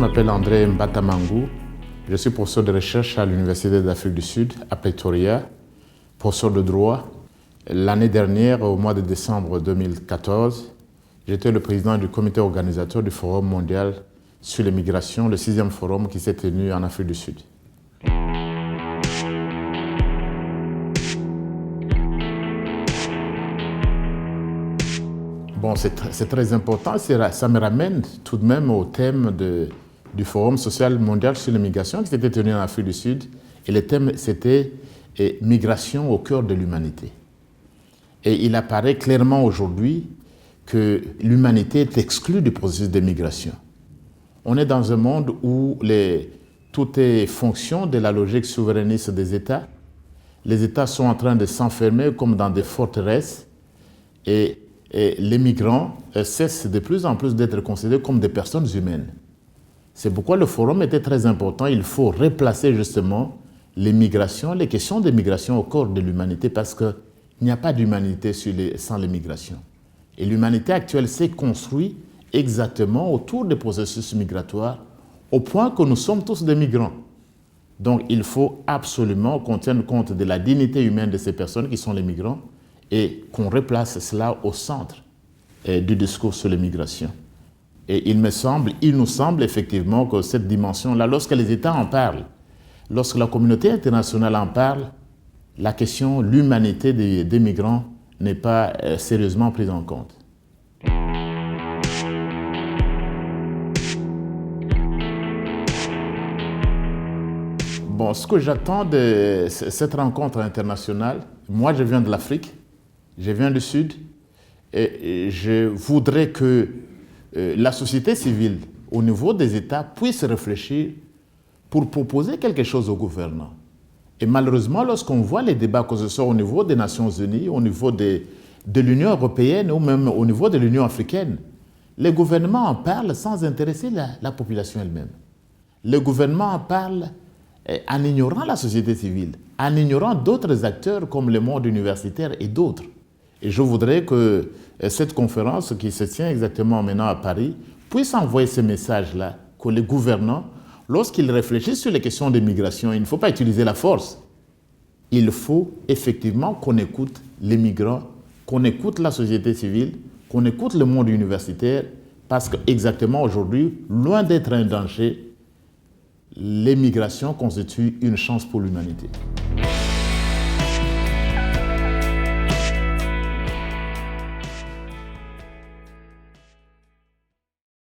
m'appelle André Mbatamangou. Je suis professeur de recherche à l'Université d'Afrique du Sud, à Pretoria, professeur de droit. L'année dernière, au mois de décembre 2014, j'étais le président du comité organisateur du Forum mondial sur les migrations, le 6e forum qui s'est tenu en Afrique du Sud. Bon, c'est très important, ça me ramène tout de même au thème du Forum social mondial sur l'immigration qui s'était tenu en Afrique du Sud. Et le thème, c'était « Migration au cœur de l'humanité ». Et il apparaît clairement aujourd'hui que l'humanité est exclue du processus de migration. On est dans un monde où tout est fonction de la logique souverainiste des États. Les États sont en train de s'enfermer comme dans des forteresses et les migrants cessent de plus en plus d'être considérés comme des personnes humaines. C'est pourquoi le forum était très important. Il faut replacer justement les migrations, les questions des migrations au cœur de l'humanité parce qu'il n'y a pas d'humanité sans les migrations. Et l'humanité actuelle s'est construite exactement autour des processus migratoires au point que nous sommes tous des migrants. Donc il faut absolument qu'on tienne compte de la dignité humaine de ces personnes qui sont les migrants et qu'on replace cela au centre du discours sur les migrations. Et il nous semble effectivement que cette dimension-là, lorsque les États en parlent, lorsque la communauté internationale en parle, la question, l'humanité des migrants n'est pas sérieusement prise en compte. Bon, ce que j'attends de cette rencontre internationale, moi je viens de l'Afrique, je viens du Sud, et je voudrais que la société civile, au niveau des États, puisse réfléchir pour proposer quelque chose aux gouvernants. Et malheureusement, lorsqu'on voit les débats, que ce soit au niveau des Nations Unies, au niveau de l'Union européenne ou même au niveau de l'Union africaine, les gouvernements en parlent sans intéresser la population elle-même. Les gouvernements en parlent en ignorant la société civile, en ignorant d'autres acteurs comme le monde universitaire et d'autres. Et je voudrais que cette conférence qui se tient exactement maintenant à Paris puisse envoyer ce message-là, que les gouvernants, lorsqu'ils réfléchissent sur les questions de migration, il ne faut pas utiliser la force. Il faut effectivement qu'on écoute les migrants, qu'on écoute la société civile, qu'on écoute le monde universitaire, parce qu'exactement aujourd'hui, loin d'être un danger, les migrations constituent une chance pour l'humanité.